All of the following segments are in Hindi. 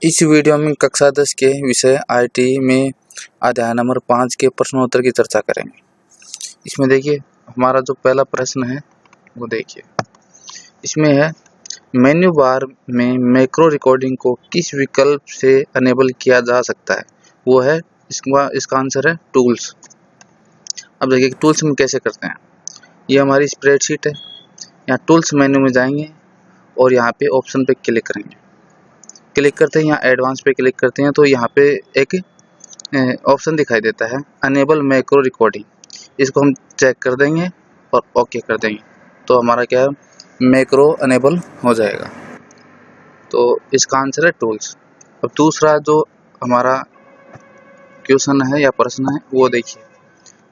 इस वीडियो में कक्षा 10 के विषय आईटी में अध्याय नंबर 5 के प्रश्नोत्तर की चर्चा करेंगे। इसमें देखिए हमारा जो पहला प्रश्न है वो देखिए, इसमें है मेन्यू बार में मैक्रो रिकॉर्डिंग को किस विकल्प से अनेबल किया जा सकता है। वो है इसका आंसर है टूल्स। अब देखिए टूल्स में कैसे करते हैं। ये हमारी स्प्रेडशीट है, यहाँ टूल्स मेन्यू में जाएंगे और यहाँ पे ऑप्शन पे क्लिक करेंगे। क्लिक करते हैं यहाँ एडवांस पे क्लिक करते हैं तो यहाँ पे एक ऑप्शन दिखाई देता है अनेबल मैक्रो रिकॉर्डिंग। इसको हम चेक कर देंगे और ओके कर देंगे तो हमारा क्या है, मैक्रो अनेबल हो जाएगा। तो इसका आंसर है टूल्स। अब दूसरा जो हमारा क्वेश्चन है या प्रश्न है वो देखिए,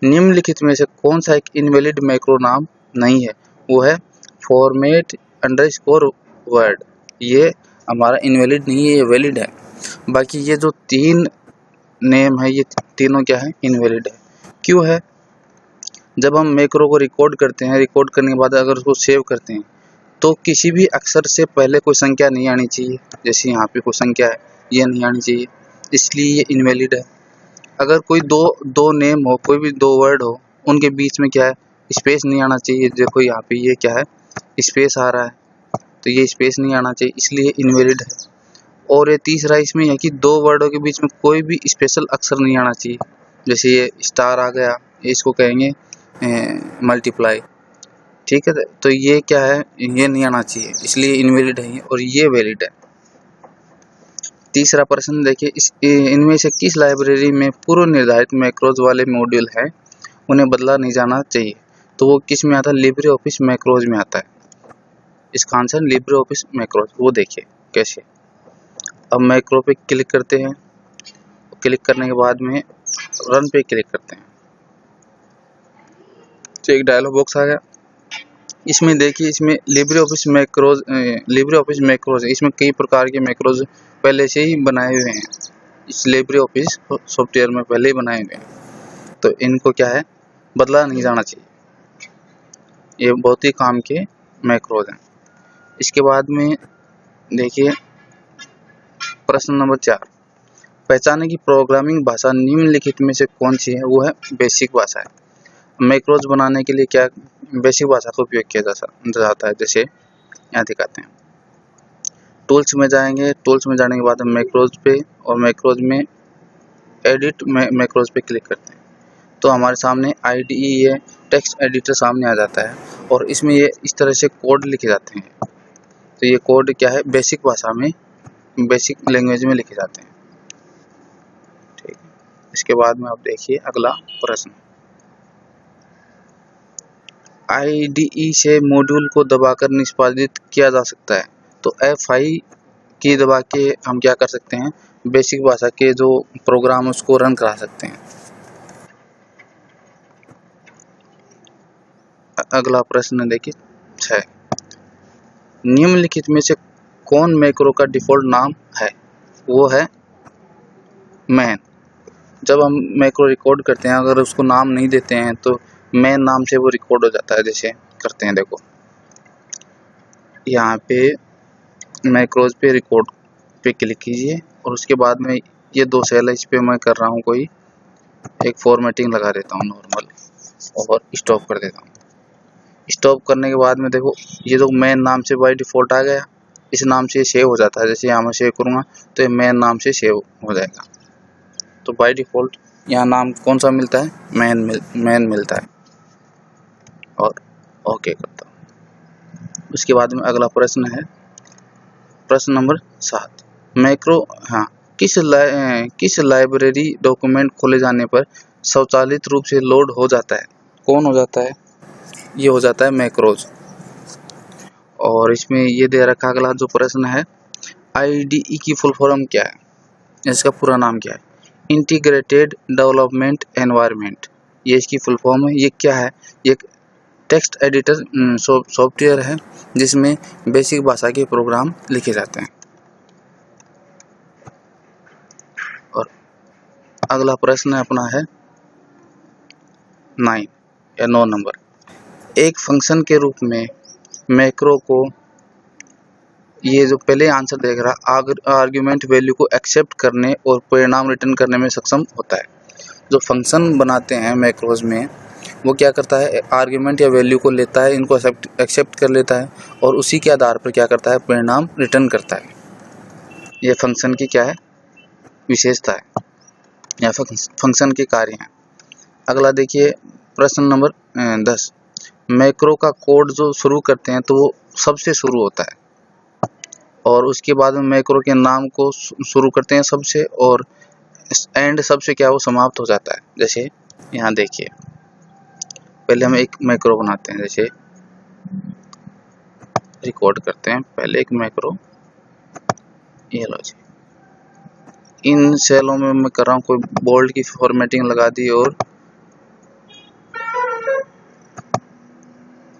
निम्नलिखित में से कौन सा एक इनवैलिड मैक्रो नाम नहीं है। वो है फॉर्मेट अंडरस्कोर वर्ड। ये हमारा इनवैलिड नहीं है, ये वैलिड है। बाकी ये जो तीन नेम है ये तीनों क्या है, इनवैलिड है। क्यों है? जब हम मैक्रो को रिकॉर्ड करते हैं, रिकॉर्ड करने के बाद अगर उसको सेव करते हैं तो किसी भी अक्षर से पहले कोई संख्या नहीं आनी चाहिए। जैसे यहाँ पे कोई संख्या है ये नहीं आनी चाहिए, इसलिए ये इनवैलिड है। अगर कोई दो नेम हो, कोई भी दो वर्ड हो, उनके बीच में क्या है, स्पेस नहीं आना चाहिए। देखो यहाँ पे ये क्या है, स्पेस आ रहा है तो ये स्पेस नहीं आना चाहिए, इसलिए इनवैलिड है। और ये तीसरा इसमें है कि दो वर्डों के बीच में कोई भी स्पेशल अक्षर नहीं आना चाहिए। जैसे ये स्टार आ गया, इसको कहेंगे मल्टीप्लाई, ठीक है। तो ये क्या है, ये नहीं आना चाहिए, इसलिए इनवैलिड है और ये वैलिड है। तीसरा प्रश्न देखिए, इनमें से किस लाइब्रेरी में पूर्व निर्धारित मैक्रोज वाले मॉड्यूल हैं उन्हें बदला नहीं जाना चाहिए। तो वो किस में आता है, लिब्रे ऑफिस मैक्रोज में आता है। इसका आंसर लिब्रे ऑफिस मैक्रोज। वो देखिए कैसे। अब मैक्रो पे क्लिक करते हैं, क्लिक करने के बाद में रन पे क्लिक करते हैं तो एक डायलॉग बॉक्स आ गया। इसमें देखिए, इसमें लिब्रे ऑफिस मैक्रोज है। इसमें कई प्रकार के मैक्रोज पहले से ही बनाए हुए हैं, इस लिब्रे ऑफिस सॉफ्टवेयर में पहले ही बनाए हुए हैं, तो इनको क्या है, बदला नहीं जाना चाहिए। ये बहुत ही काम के मैक्रोज हैं। इसके बाद में देखिए प्रश्न नंबर 4, पहचाने की प्रोग्रामिंग भाषा निम्नलिखित में से कौन सी है। वो है बेसिक भाषा है। मैक्रोज बनाने के लिए क्या बेसिक भाषा का उपयोग किया जाता है। जैसे यहाँ दिखाते हैं, टूल्स में जाएंगे, टूल्स में जाने के बाद हम मैक्रोज पे और मैक्रोज में एडिट मैक्रोज पे क्लिक करते हैं तो हमारे सामने IDE है, टेक्स्ट एडिटर सामने आ जाता है और इसमें ये इस तरह से कोड लिखे जाते हैं। तो ये कोड क्या है, बेसिक भाषा में, बेसिक लैंग्वेज में लिखे जाते हैं, ठीक है। इसके बाद में आप देखिए अगला प्रश्न, IDE से मॉड्यूल को दबाकर निष्पादित किया जा सकता है। तो F5 की दबा के हम क्या कर सकते हैं, बेसिक भाषा के जो प्रोग्राम उसको रन करा सकते हैं। अगला प्रश्न देखिए 6, निम्नलिखित में से कौन मैक्रो का डिफ़ॉल्ट नाम है। वो है मैन। जब हम मैक्रो रिकॉर्ड करते हैं, अगर उसको नाम नहीं देते हैं तो मैन नाम से वो रिकॉर्ड हो जाता है। जैसे करते हैं, देखो यहाँ पे मैक्रोज पे रिकॉर्ड पे क्लिक कीजिए और उसके बाद में ये दो सेल है, इस पे मैं कर रहा हूँ कोई एक फॉर्मेटिंग लगा देता हूँ नॉर्मल और स्टॉप कर देता हूँ। स्टॉप करने के बाद में देखो ये जो मैन नाम से बाय डिफ़ॉल्ट आ गया, इस नाम से सेव हो जाता है। जैसे यहाँ मैं सेव करूँगा तो ये मैन नाम से सेव हो जाएगा। तो बाय डिफ़ॉल्ट यहाँ नाम कौन सा मिलता है, मैन मिलता है और ओके करता हूँ। उसके बाद में अगला प्रश्न है प्रश्न नंबर 7, मैक्रो किस लाइब्रेरी डॉक्यूमेंट खोले जाने पर स्वचालित रूप से लोड हो जाता है। कौन हो जाता है, ये हो जाता है मैक्रोज। और इसमें ये दे रखा अगला जो प्रश्न है, IDE की फुल फॉर्म क्या है, इसका पूरा नाम क्या है। इंटीग्रेटेड डेवलपमेंट एनवायरनमेंट, ये इसकी फुल फॉर्म है। ये क्या है, ये टेक्स्ट एडिटर सॉफ्टवेयर है जिसमें बेसिक भाषा के प्रोग्राम लिखे जाते हैं। और अगला प्रश्न अपना है 9 या 9 नंबर, एक फंक्शन के रूप में मैक्रो को ये जो पहले आंसर देख रहा आर्ग्यूमेंट वैल्यू को एक्सेप्ट करने और परिणाम रिटर्न करने में सक्षम होता है। जो फंक्शन बनाते हैं मैक्रोज में वो क्या करता है, आर्ग्यूमेंट या वैल्यू को लेता है, इनको एक्सेप्ट कर लेता है और उसी के आधार पर क्या करता है, परिणाम रिटर्न करता है। यह फंक्शन की क्या है, विशेषता है या फंक्शन के कार्य हैं। अगला देखिए प्रश्न नंबर 10। मैक्रो का कोड जो शुरू करते हैं तो वो सबसे शुरू होता है और उसके बाद में मैक्रो के नाम को शुरू करते हैं सबसे, और एंड सबसे क्या वो समाप्त हो जाता है। जैसे यहाँ देखिए, पहले हम एक मैक्रो बनाते हैं, जैसे रिकॉर्ड करते हैं पहले एक मैक्रो, ये लो जी। इन सेलों में मैं कर रहा हूँ कोई बोल्ड की फॉर्मेटिंग लगा दी और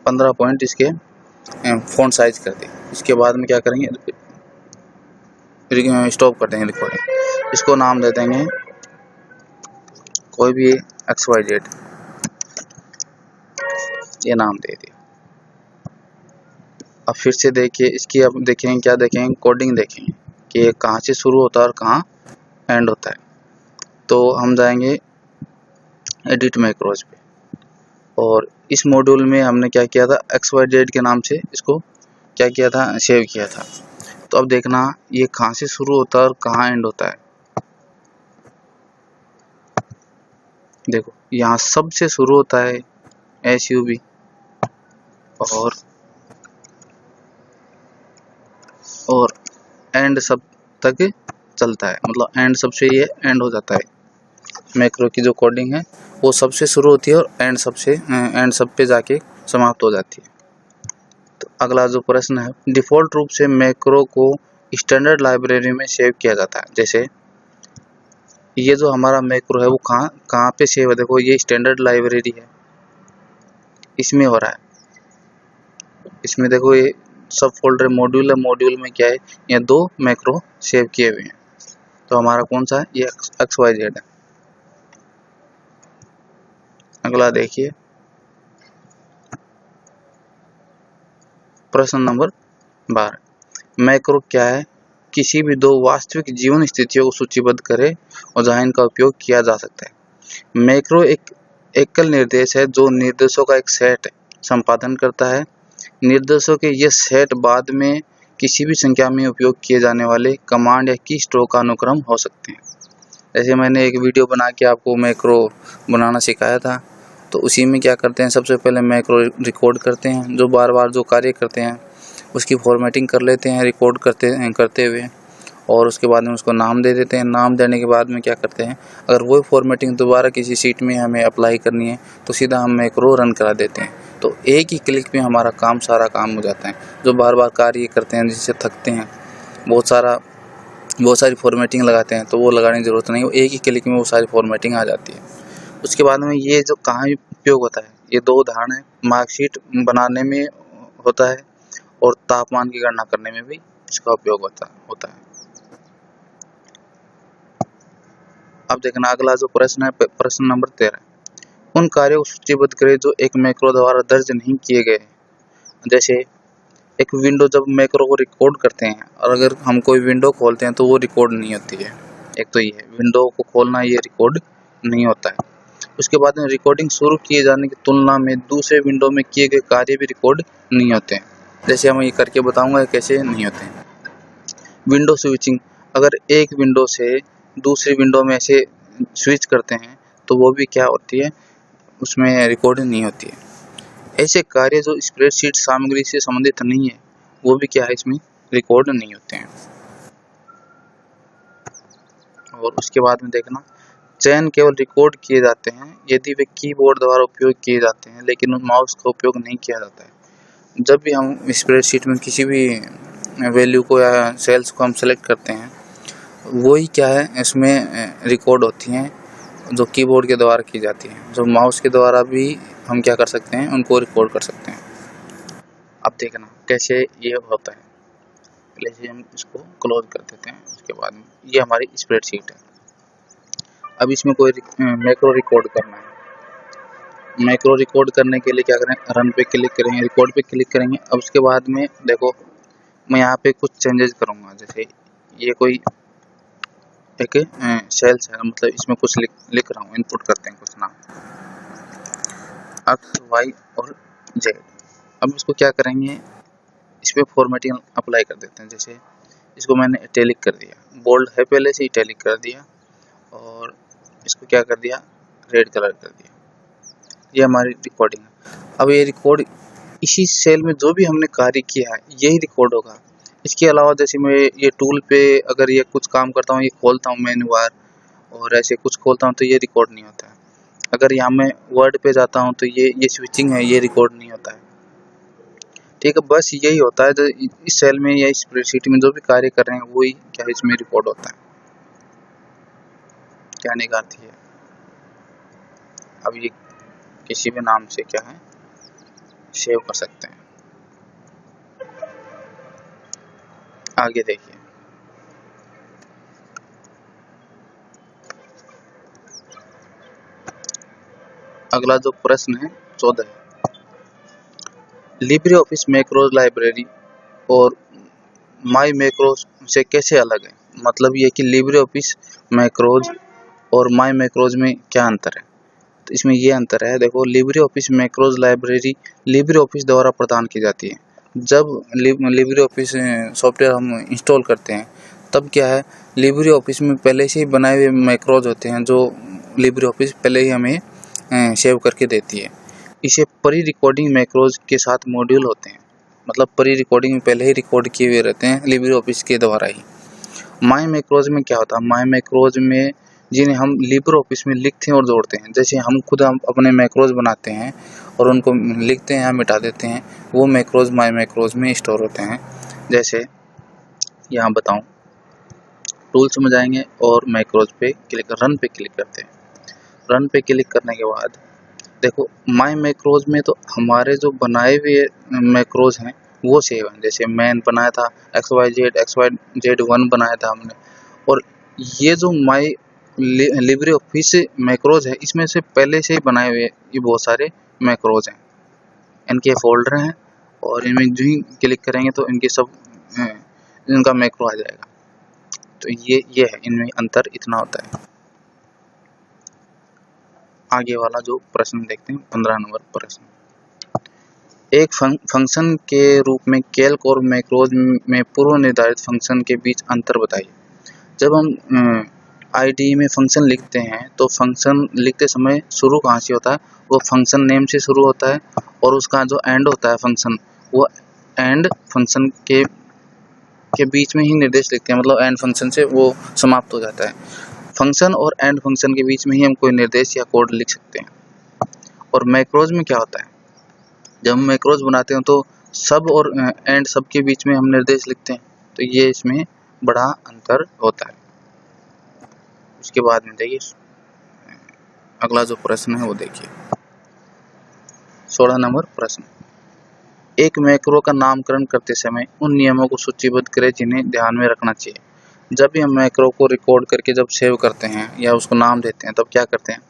15 पॉइंट इसके फॉन्ट साइज कर दी। इसके बाद में क्या करेंगे, स्टॉप कर देंगे रिकॉर्डिंग। इसको नाम दे देंगे कोई भी XYZ, ये नाम दे दिया। अब फिर से देखिए इसकी, अब देखेंगे क्या देखेंगे, कोडिंग देखेंगे कि ये कहाँ से शुरू होता है और कहाँ एंड होता है। तो हम जाएंगे एडिट मैक्रोज पे और इस मॉड्यूल में हमने क्या किया था, XYZ के नाम से इसको क्या किया था, सेव किया था। तो अब देखना ये कहाँ से शुरू होता है और कहाँ एंड होता है। देखो यहाँ सबसे शुरू होता है SUB और एंड सब तक चलता है, मतलब एंड सबसे ये एंड हो जाता है। मैक्रो की जो कोडिंग है वो सबसे शुरू होती है और एंड सब पे जाके समाप्त हो जाती है। तो अगला जो प्रश्न है, डिफ़ॉल्ट रूप से मैक्रो को स्टैंडर्ड लाइब्रेरी में सेव किया जाता है। जैसे ये जो हमारा मैक्रो है वो कहाँ पे सेव है, देखो ये स्टैंडर्ड लाइब्रेरी है, इसमें हो रहा है। इसमें देखो ये सब फोल्डर मॉड्यूल है, मॉड्यूल में क्या है, ये 2 मैक्रो सेव किए हुए हैं। तो हमारा कौन सा है, ये XYZ है। अगला देखिए प्रश्न नंबर 12। मैक्रो क्या है, किसी भी 2 वास्तविक जीवन स्थितियों को सूचीबद्ध करे और जहां इनका उपयोग किया जा सकता है। मैक्रो एक एकल निर्देश है जो निर्देशों का एक सेट संपादन करता है। निर्देशों के ये सेट बाद में किसी भी संख्या में उपयोग किए जाने वाले कमांड या की स्ट्रोक का अनुक्रम हो सकते हैं। जैसे मैंने एक वीडियो बना के आपको मैक्रो बनाना सिखाया था, तो उसी में क्या करते हैं, सबसे पहले मैक्रो रिकॉर्ड करते हैं, जो बार बार जो कार्य करते हैं उसकी फॉर्मेटिंग कर लेते हैं रिकॉर्ड करते हुए, और उसके बाद में उसको नाम दे देते हैं। नाम देने के बाद में क्या करते हैं, अगर वही फॉर्मेटिंग दोबारा किसी शीट में हमें अप्लाई करनी है तो सीधा हम मैक्रो रन करा देते हैं। तो एक ही क्लिक में हमारा सारा काम हो जाता है। जो बार बार कार्य करते हैं जिससे थकते हैं, बहुत सारी फॉर्मेटिंग लगाते हैं, तो वो लगाने की ज़रूरत नहीं, वो एक ही क्लिक में वो सारी फॉर्मेटिंग आ जाती है। उसके बाद में ये जो कहाँ उपयोग होता है, ये 2 उदाहरण है, मार्कशीट बनाने में होता है और तापमान की गणना करने में भी इसका उपयोग होता है। अब देखना अगला जो प्रश्न है, प्रश्न नंबर 13। उन कार्यों को सूचीबद्ध करें जो एक मैक्रो द्वारा दर्ज नहीं किए गए। जैसे एक विंडो जब मैक्रो को रिकॉर्ड करते हैं और अगर हम कोई विंडो खोलते हैं तो वो रिकॉर्ड नहीं होती है। एक तो ये विंडो को खोलना, ये रिकॉर्ड नहीं होता है। उसके बाद में रिकॉर्डिंग शुरू किए जाने की तुलना में दूसरे विंडो में किए गए कार्य भी रिकॉर्ड नहीं होते हैं। जैसे हम ये करके बताऊंगा कैसे नहीं होते हैं। विंडो स्विचिंग, अगर एक विंडो से दूसरी विंडो में ऐसे स्विच करते हैं तो वो भी क्या होती है, उसमें रिकॉर्डिंग नहीं होती है। ऐसे कार्य जो स्प्रेडशीट सामग्री से संबंधित नहीं है वो भी क्या है, इसमें रिकॉर्ड नहीं होते हैं। और उसके बाद में देखना, चयन केवल रिकॉर्ड किए जाते हैं यदि वे कीबोर्ड द्वारा उपयोग किए जाते हैं, लेकिन माउस का उपयोग नहीं किया जाता है। जब भी हम स्प्रेडशीट में किसी भी वैल्यू को या सेल्स को हम सेलेक्ट करते हैं, वही क्या है, इसमें रिकॉर्ड होती हैं जो कीबोर्ड के द्वारा की जाती है। जो माउस के द्वारा भी हम क्या कर सकते हैं, उनको रिकॉर्ड कर सकते हैं। अब देखना कैसे ये होता है। पहले से हम इसको क्लोज कर देते हैं। उसके बाद में ये हमारी स्प्रेडशीट है। अब इसमें कोई मैक्रो रिकॉर्ड करना है। मैक्रो रिकॉर्ड करने के लिए क्या करें, रन पे क्लिक करेंगे, रिकॉर्ड पे क्लिक करेंगे। अब उसके बाद में देखो मैं यहाँ पे कुछ चेंजेस करूँगा। जैसे ये कोई एक सेल्स है, मतलब इसमें कुछ लिख रहा हूँ, इनपुट करते हैं कुछ नाम एक्स वाई और जेड। अब इसको क्या करेंगे, इस पर फॉर्मेटिंग अप्लाई कर देते हैं। जैसे इसको मैंने इटैलिक कर दिया, बोल्ड है पहले से इटैलिक कर दिया, और इसको क्या कर दिया, रेड कलर कर दिया। ये हमारी रिकॉर्डिंग है। अब ये रिकॉर्ड इसी सेल में जो भी हमने कार्य किया है यही रिकॉर्ड होगा। इसके अलावा जैसे मैं ये टूल पे अगर ये कुछ काम करता हूँ, ये खोलता हूँ मेन्यू बार और ऐसे कुछ खोलता हूँ तो ये रिकॉर्ड नहीं होता है। अगर यहाँ मैं वर्ड पे जाता हूँ तो ये स्विचिंग है, ये रिकॉर्ड नहीं होता है। ठीक है, बस यही होता है जो इस सेल में या इस स्प्रेडशीट में जो भी कार्य कर रहे हैं वही क्या इसमें रिकॉर्ड होता है। क्या निकालती है, अब ये किसी भी नाम से क्या है सेव कर सकते हैं। आगे देखिए, अगला जो प्रश्न है 14 है, लिब्रे ऑफिस मैक्रोज लाइब्रेरी और माई मैक्रोज से कैसे अलग है। मतलब ये कि लिब्रे ऑफिस मैक्रोज और माई मैक्रोज में क्या अंतर है। तो इसमें ये अंतर है, देखो Libre office macros library Libre office द्वारा प्रदान की जाती है। जब लिब्रे ऑफिस सॉफ्टवेयर हम इंस्टॉल करते हैं तब क्या है, लिब्रे ऑफिस में पहले से ही बनाए हुए मैक्रोज होते हैं जो लिब्रे ऑफिस पहले ही हमें सेव करके देती है। इसे प्री रिकॉर्डिंग मैक्रोज के साथ मॉड्यूल होते हैं, मतलब प्री रिकॉर्डिंग में पहले ही रिकॉर्ड किए हुए रहते हैं लिब्रे ऑफिस के द्वारा ही। माई मैक्रोज में क्या होता है, माई मैक्रोज में जिन्हें हम लिब्रे ऑफिस में लिखते हैं और जोड़ते हैं। जैसे हम खुद अपने मैक्रोज बनाते हैं और उनको लिखते हैं या मिटा देते हैं, वो मैक्रोज माई मैक्रोज में स्टोर होते हैं। जैसे यहाँ बताऊँ, टूल्स में जाएंगे और मैक्रोज पे क्लिक, रन पे क्लिक करते हैं। रन पे क्लिक करने के बाद देखो माई मैक्रोज में तो हमारे जो बनाए हुए मैक्रोज हैं वो सेव हैं। जैसे मैन बनाया था, XYZ1 बनाया था हमने, और ये जो माई लिब्रे ऑफिस मैक्रोज है इसमें से पहले से ही बनाए हुए ये बहुत सारे मैक्रोज हैं। इनके फोल्डर हैं और इनमें जो ही क्लिक करेंगे तो इनके सब इनका मैक्रो आ जाएगा। तो ये है, इनमें अंतर इतना होता है। आगे वाला जो प्रश्न देखते हैं 15 नंबर प्रश्न, एक फंक्शन के रूप में कैल्क और मैक्रोज में पूर्व निर्धारित फंक्शन के बीच अंतर बताइए। जब हम आईडीई में फंक्शन लिखते हैं तो फंक्शन लिखते समय शुरू कहाँ से होता है, वो फंक्शन नेम से शुरू होता है, और उसका जो एंड होता है फंक्शन, वो एंड फंक्शन के बीच में ही निर्देश लिखते हैं, मतलब एंड फंक्शन से वो समाप्त हो जाता है। फंक्शन और एंड फंक्शन के बीच में ही हम कोई निर्देश या कोड लिख सकते हैं। और मैक्रोज में क्या होता है, जब हम मैक्रोज बनाते हैं तो सब और एंड सब के बीच में हम निर्देश लिखते हैं, तो ये इसमें बड़ा अंतर होता है। उसके बाद में देखिए अगला जो प्रश्न है वो देखिए 16 नंबर प्रश्न, एक मैक्रो का नामकरण करते समय उन नियमों को सूचीबद्ध करें जिन्हें ध्यान में रखना चाहिए। जब भी हम मैक्रो को रिकॉर्ड करके जब सेव करते हैं या उसको नाम देते हैं तब क्या करते हैं,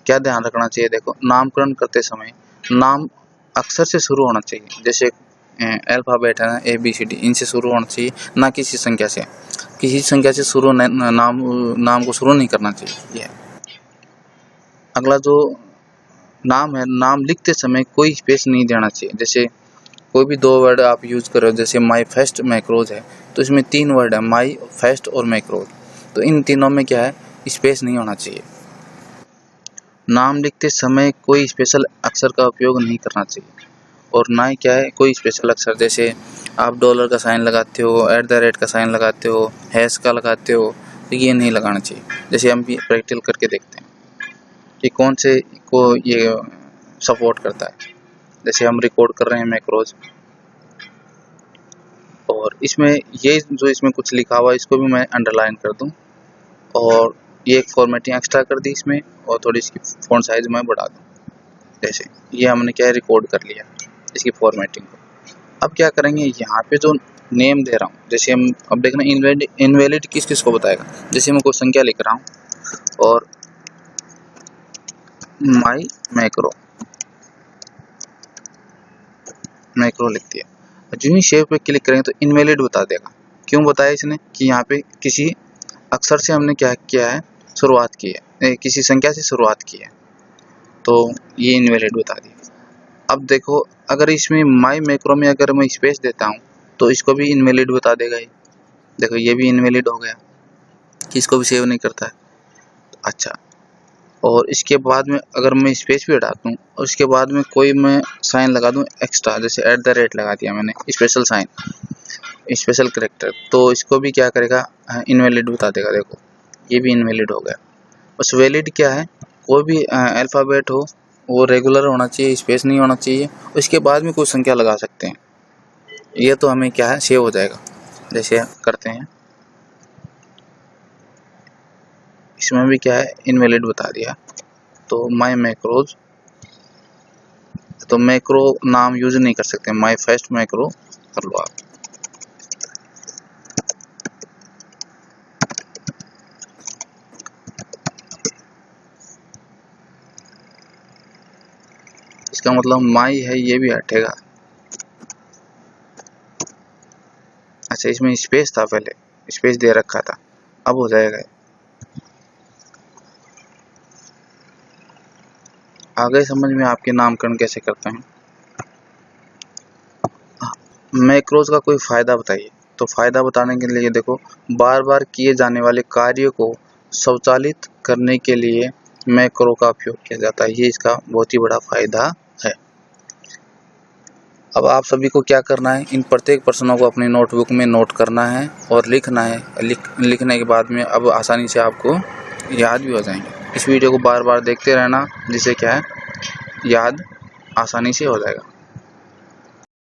क्या ध्यान रखना चाहिए। देखो नामकरण करते समय नाम अक्षर से शुरू होना चाहिए। जैसे अल्फाबेट है ना, ABCD, इनसे शुरू होना चाहिए, ना किसी संख्या से। किसी संख्या से शुरू नाम को शुरू नहीं करना चाहिए। ये अगला जो नाम है, नाम लिखते समय कोई स्पेस नहीं देना चाहिए। जैसे कोई भी 2 वर्ड आप यूज करो, जैसे माई फर्स्ट मैक्रोज है तो इसमें 3 वर्ड है, माई फर्स्ट और मैक्रोज, तो इन तीनों में क्या है, स्पेस नहीं होना चाहिए। नाम लिखते समय कोई स्पेशल अक्षर का उपयोग नहीं करना चाहिए, और ना ही क्या है कोई स्पेशल अक्षर। जैसे आप डॉलर का साइन लगाते हो, @ का साइन लगाते हो, हैश का लगाते हो, तो ये नहीं लगाना चाहिए। जैसे हम प्रैक्टिकल करके देखते हैं कि कौन से को ये सपोर्ट करता है। जैसे हम रिकॉर्ड कर रहे हैं मैक्रोज, और इसमें ये जो इसमें कुछ लिखा हुआ है इसको भी मैं अंडरलाइन कर दूं, और ये एक फॉर्मेटिंग एक्स्ट्रा कर दी इसमें, और थोड़ी इसकी फॉन्ट साइज मैं बढ़ा दूं। जैसे ये हमने क्या है रिकॉर्ड कर लिया इसकी फॉर्मेटिंग को। अब क्या करेंगे, यहाँ पे जो नेम दे रहा हूँ, जैसे हम अब देखना इनवैलिड किस किस को बताएगा। जैसे मैं कोई संख्या लिख रहा हूँ और माई मैक्रो लिख दिया। जो ही सेव पे क्लिक करेंगे तो इनवैलिड बता देगा। क्यों बताया इसने कि यहाँ पे किसी अक्षर से हमने क्या किया है, शुरुआत की है, किसी संख्या से शुरुआत की है, तो ये इनवैलिड बता दिया। अब देखो अगर इसमें माई मैक्रो में अगर मैं स्पेस देता हूँ तो इसको भी इनवैलिड बता देगा ये। देखो ये भी इनवैलिड हो गया कि इसको भी सेव नहीं करता है। अच्छा, और इसके बाद में अगर मैं स्पेस भी हटा दूँ और इसके बाद में कोई मैं साइन लगा दूँ एक्स्ट्रा, जैसे @ लगा दिया मैंने, स्पेशल साइन, स्पेशल कैरेक्टर, तो इसको भी क्या करेगा, इनवैलिड बता देगा। देखो ये भी इनवैलिड हो गया। बस वैलिड क्या है, कोई भी अल्फ़ाबेट हो वो रेगुलर होना चाहिए, स्पेस नहीं होना चाहिए, उसके बाद में कोई संख्या लगा सकते हैं। ये तो हमें क्या है, सेव हो जाएगा। जैसे करते हैं, इसमें भी क्या है, इनवैलिड बता दिया। तो माई मैक्रोज, तो मैक्रो नाम यूज नहीं कर सकते, माई फर्स्ट मैक्रो कर लो आप। इसका मतलब माई है, ये भी हटेगा। अच्छा, इसमें स्पेस था, पहले स्पेस दे रखा था, अब हो जाएगा। आगे समझ में आपके नामकरण कैसे करते हैं। मैक्रोज का कोई फ़ायदा बताइए। तो फ़ायदा बताने के लिए देखो, बार बार किए जाने वाले कार्य को स्वचालित करने के लिए मैक्रो का उपयोग किया जाता है। ये इसका बहुत ही बड़ा फ़ायदा है। अब आप सभी को क्या करना है, इन प्रत्येक प्रश्नों को अपनी नोटबुक में नोट करना है और लिखना है। लिखने के बाद में अब आसानी से आपको याद भी हो जाएंगे। इस वीडियो को बार बार देखते रहना, जिससे क्या है, याद आसानी से हो जाएगा।